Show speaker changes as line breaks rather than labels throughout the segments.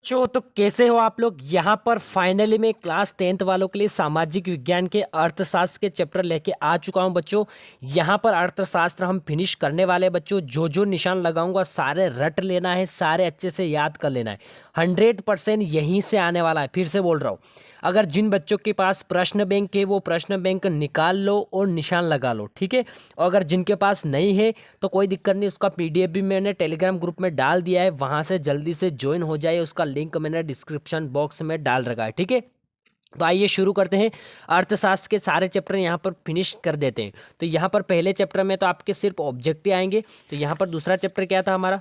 बच्चों तो कैसे हो आप लोग। यहाँ पर फाइनली मैं क्लास 10th वालों के लिए सामाजिक विज्ञान के अर्थशास्त्र के चैप्टर लेके आ चुका हूँ बच्चों। यहाँ पर अर्थशास्त्र हम फिनिश करने वाले हैं बच्चों। जो जो निशान लगाऊंगा सारे रट लेना है, सारे अच्छे से याद कर लेना है। 100% यहीं से आने वाला है। फिर से बोल रहा हूँ, अगर जिन बच्चों के पास प्रश्न बैंक है वो प्रश्न बैंक निकाल लो और निशान लगा लो, ठीक है। और अगर जिनके पास नहीं है तो कोई दिक्कत नहीं, उसका पीडीएफ भी मैंने टेलीग्राम ग्रुप में डाल दिया है, वहां से जल्दी से ज्वाइन हो जाए। उसका लिंक मैंने डिस्क्रिप्शन बॉक्स में डाल रखा है, ठीक है। तो आइए शुरू करते हैं। अर्थशास्त्र के सारे चैप्टर यहाँ पर फिनिश कर देते हैं। तो यहाँ पर पहले चैप्टर में तो आपके सिर्फ ऑब्जेक्टिव आएंगे। तो यहाँ पर दूसरा चैप्टर क्या था हमारा,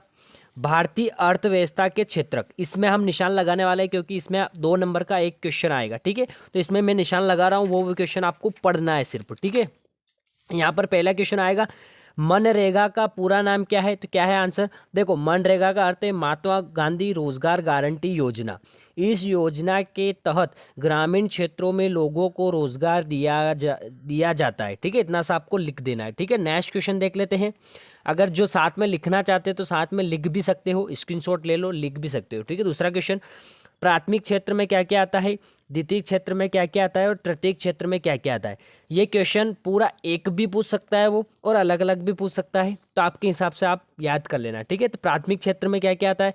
भारतीय अर्थव्यवस्था के क्षेत्रक। इसमें हम निशान लगाने वाले हैं क्योंकि इसमें 2 नंबर का एक क्वेश्चन आएगा, ठीक है। तो इसमें मैं निशान लगा रहा हूँ, वो क्वेश्चन आपको पढ़ना है सिर्फ, ठीक है। यहाँ पर पहला क्वेश्चन आएगा, मनरेगा का पूरा नाम क्या है। तो क्या है आंसर, देखो मनरेगा का अर्थ है महात्मा गांधी रोजगार गारंटी योजना। इस योजना के तहत ग्रामीण क्षेत्रों में लोगों को रोजगार दिया जाता है, ठीक है। इतना सा आपको लिख देना है, ठीक है। नेक्स्ट क्वेश्चन देख लेते हैं। अगर जो साथ में लिखना चाहते हो तो साथ में लिख भी सकते हो, स्क्रीनशॉट ले लो, लिख भी सकते हो, ठीक है। दूसरा क्वेश्चन, प्राथमिक क्षेत्र में क्या क्या आता है, द्वितीय क्षेत्र में क्या क्या आता है और तृतीय क्षेत्र में क्या क्या आता है। ये क्वेश्चन पूरा एक भी पूछ सकता है वो, और अलग अलग भी पूछ सकता है। तो आपके हिसाब से आप याद कर लेना, ठीक है। तो प्राथमिक क्षेत्र में क्या क्या आता है,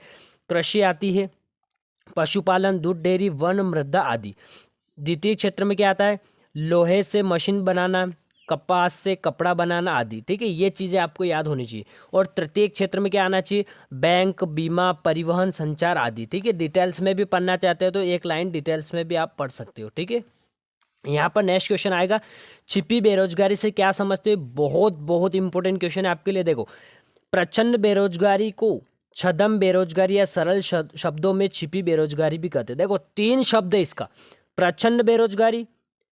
कृषि आती है, पशुपालन, दूध डेयरी, वन, मृदा आदि। द्वितीय क्षेत्र में क्या आता है, लोहे से मशीन बनाना, कपास से कपड़ा बनाना आदि, ठीक है। ये चीज़ें आपको याद होनी चाहिए। और तृतीय क्षेत्र में क्या आना चाहिए, बैंक, बीमा, परिवहन, संचार आदि, ठीक है। डिटेल्स में भी पढ़ना चाहते हो तो एक लाइन डिटेल्स में भी आप पढ़ सकते हो, ठीक है। यहाँ पर नेक्स्ट क्वेश्चन आएगा, छिपी बेरोजगारी से क्या समझते हो। बहुत बहुत इंपॉर्टेंट क्वेश्चन है आपके लिए। देखो, प्रचंड बेरोजगारी को छदम बेरोजगारी या सरल शब्दों में छिपी बेरोजगारी भी कहते हैं। देखो 3 शब्द है इसका, प्रचंड बेरोजगारी,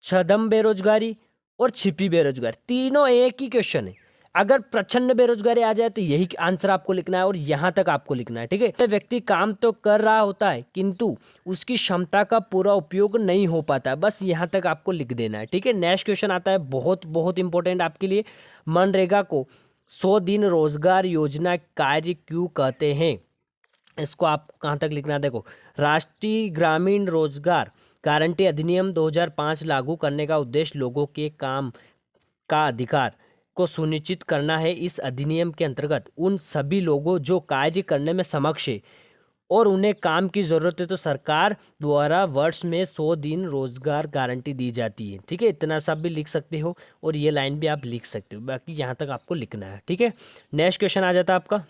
छदम बेरोजगारी और छिपी बेरोजगारी। तीनों एक ही क्वेश्चन है। अगर प्रचंड बेरोजगारी आ जाए तो यही आंसर आपको लिखना है और यहाँ तक आपको लिखना है, ठीक है। तो व्यक्ति काम तो कर रहा होता है किंतु उसकी क्षमता का पूरा उपयोग नहीं हो पाता है, बस यहाँ तक आपको लिख देना है, ठीक है। नेक्स्ट क्वेश्चन आता है बहुत बहुत इंपॉर्टेंट आपके लिए, मनरेगा को 100 दिन रोजगार योजना कार्य क्यों कहते हैं। इसको आप कहाँ तक लिखना है, देखो, राष्ट्रीय ग्रामीण रोजगार गारंटी अधिनियम 2005 लागू करने का उद्देश्य लोगों के काम का अधिकार को सुनिश्चित करना है। इस अधिनियम के अंतर्गत उन सभी लोगों जो कार्य करने में समक्ष है और उन्हें काम की ज़रूरत है तो सरकार द्वारा वर्ष में 100 दिन रोजगार गारंटी दी जाती है, ठीक है। इतना सब भी लिख सकते हो और ये लाइन भी आप लिख सकते हो, बाकी यहाँ तक आपको लिखना है, ठीक है। नेक्स्ट क्वेश्चन आ जाता है आपका,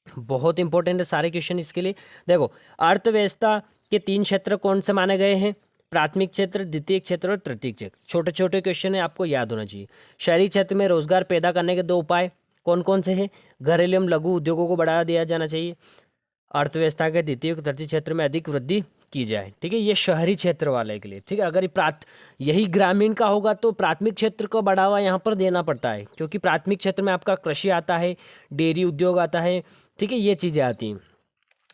बहुत इंपॉर्टेंट है सारे क्वेश्चन इसके लिए। देखो, अर्थव्यवस्था के 3 क्षेत्र कौन से माने गए हैं, प्राथमिक क्षेत्र, द्वितीय क्षेत्र और तृतीय क्षेत्र। छोटे छोटे क्वेश्चन है, आपको याद होना चाहिए। शहरी क्षेत्र में रोजगार पैदा करने के 2 उपाय कौन कौन से हैं, घरेलू एवं लघु उद्योगों को बढ़ावा दिया जाना चाहिए, अर्थव्यवस्था के द्वितीय और तृतीय क्षेत्र में अधिक वृद्धि की जाए, ठीक है। ये शहरी क्षेत्र वाले के लिए, ठीक है। अगर यही ग्रामीण का होगा तो प्राथमिक क्षेत्र को बढ़ावा यहाँ पर देना पड़ता है, क्योंकि प्राथमिक क्षेत्र में आपका कृषि आता है, डेयरी उद्योग आता है, ठीक है, ये चीज़ें आती हैं।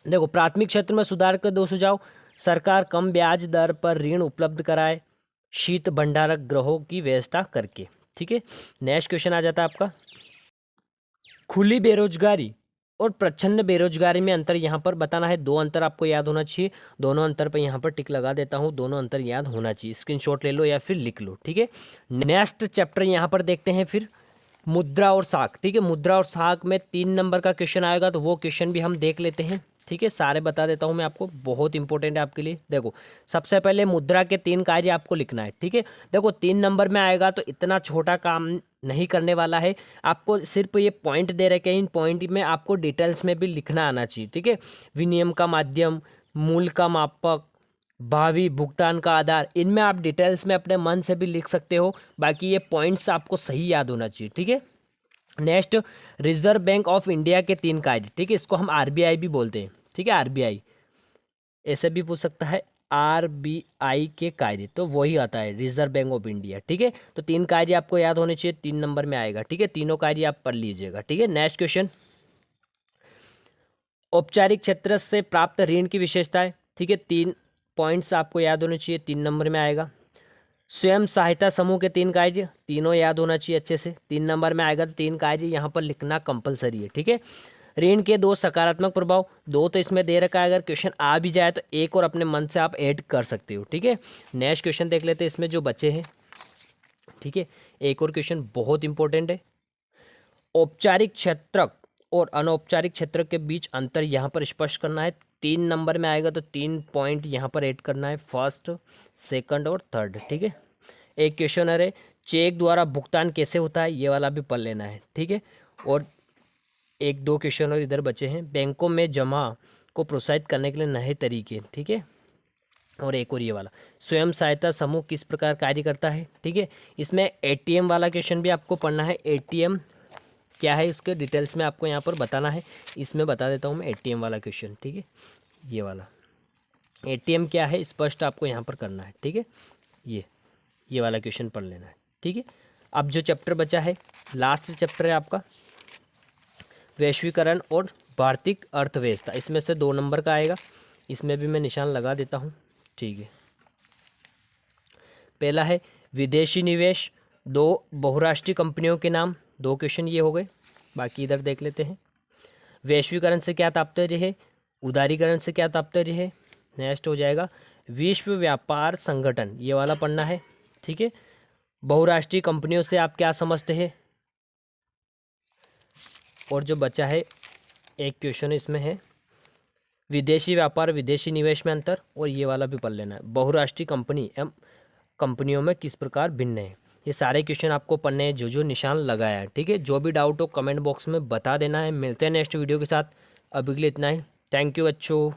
देखो, प्राथमिक क्षेत्र में सुधार के 2 सुझाव, सरकार कम ब्याज दर पर ऋण उपलब्ध कराए, शीत भंडारक गृहों की व्यवस्था करके, ठीक है। नेक्स्ट क्वेश्चन आ जाता है आपका, खुली बेरोजगारी और प्रच्छन्न बेरोजगारी में अंतर यहाँ पर बताना है। 2 अंतर आपको याद होना चाहिए, दोनों अंतर पर यहाँ पर टिक लगा देता हूँ, दोनों अंतर याद होना चाहिए, स्क्रीनशॉट ले लो या फिर लिख लो, ठीक है। नेक्स्ट चैप्टर यहाँ पर देखते हैं फिर, मुद्रा और साख, ठीक है। मुद्रा और साख में 3 नंबर का क्वेश्चन आएगा, तो वो क्वेश्चन भी हम देख लेते हैं, ठीक है। सारे बता देता हूँ मैं आपको, बहुत इंपॉर्टेंट है आपके लिए। देखो, सबसे पहले मुद्रा के 3 कार्य आपको लिखना है, ठीक है। देखो 3 नंबर में आएगा तो इतना छोटा काम नहीं करने वाला है, आपको सिर्फ ये पॉइंट दे रखे हैं, इन पॉइंट में आपको डिटेल्स में भी लिखना आना चाहिए, ठीक है। विनिमय का माध्यम, मूल का मापक, भावी भुगतान का आधार, इनमें आप डिटेल्स में अपने मन से भी लिख सकते हो, बाकी ये पॉइंट्स आपको सही याद होना चाहिए, ठीक है। Next, reserve bank of India के 3 कार्य, ठीक है। इसको हम आरबीआई भी बोलते हैं, ठीक है, आरबीआई ऐसे भी पूछ सकता है, आरबीआई के कार्य, तो वही आता है रिजर्व बैंक ऑफ इंडिया, ठीक है। तो 3 कार्य आपको याद होने चाहिए, 3 नंबर में आएगा, ठीक है। तीनों कार्य आप पढ़ लीजिएगा, ठीक है। नेक्स्ट क्वेश्चन, औपचारिक क्षेत्र से प्राप्त ऋण की विशेषताएं, ठीक है। 3 पॉइंट्स आपको याद होने चाहिए, 3 नंबर में आएगा। स्वयं सहायता समूह के 3 कार्य, तीनों याद होना चाहिए अच्छे से, 3 नंबर में आएगा। तो 3 कार्य यहाँ पर लिखना कंपलसरी है, ठीक है। ऋण के 2 सकारात्मक प्रभाव, 2 तो इसमें दे रखा है, अगर क्वेश्चन आ भी जाए तो एक और अपने मन से आप ऐड कर सकते हो। ठीक है, नेक्स्ट क्वेश्चन देख लेते हैं इसमें जो बचे हैं। ठीक है, एक और क्वेश्चन बहुत इंपॉर्टेंट है। औपचारिक क्षेत्रक और अनौपचारिक क्षेत्र के बीच अंतर यहाँ पर स्पष्ट करना है। 3 नंबर में आएगा तो 3 पॉइंट यहाँ पर ऐड करना है, फर्स्ट, सेकंड और थर्ड। ठीक है, एक क्वेश्चन है चेक द्वारा भुगतान कैसे होता है, ये वाला भी पढ़ लेना है। ठीक है, और एक दो क्वेश्चन और इधर बचे हैं। बैंकों में जमा को प्रोत्साहित करने के लिए नए तरीके। ठीक है, और एक और ये वाला, स्वयं सहायता समूह किस प्रकार कार्य करता है। ठीक है, इसमें एटीएम वाला क्वेश्चन भी आपको पढ़ना है। एटीएम क्या है इसके डिटेल्स में आपको यहाँ पर बताना है। इसमें बता देता हूँ मैं एटीएम वाला क्वेश्चन। ठीक है, ये वाला एटीएम क्या है स्पष्ट आपको यहाँ पर करना है। ठीक है, ये वाला क्वेश्चन पढ़ लेना है। ठीक है, अब जो चैप्टर बचा है, लास्ट चैप्टर है आपका वैश्वीकरण और भारतीय अर्थव्यवस्था। इसमें से 2 नंबर का आएगा, इसमें भी मैं निशान लगा देता हूँ। ठीक है, पहला है विदेशी निवेश, 2 बहुराष्ट्रीय कंपनियों के नाम, 2 क्वेश्चन ये हो गए। बाकी इधर देख लेते हैं। वैश्वीकरण से क्या तात्पर्य है, उदारीकरण से क्या तात्पर्य है। नेक्स्ट हो जाएगा विश्व व्यापार संगठन, ये वाला पढ़ना है। ठीक है, बहुराष्ट्रीय कंपनियों से आप क्या समझते हैं। और जो बचा है एक क्वेश्चन इसमें है विदेशी व्यापार विदेशी निवेश में अंतर, और ये वाला भी पढ़ लेना है। बहुराष्ट्रीय कंपनी एवं कंपनियों में किस प्रकार भिन्न है। ये सारे क्वेश्चन आपको पढ़ने हैं जो निशान लगाया है। ठीक है, जो भी डाउट हो कमेंट बॉक्स में बता देना है। मिलते हैं नेक्स्ट वीडियो के साथ, अभी के लिए इतना ही। थैंक यू बच्चों।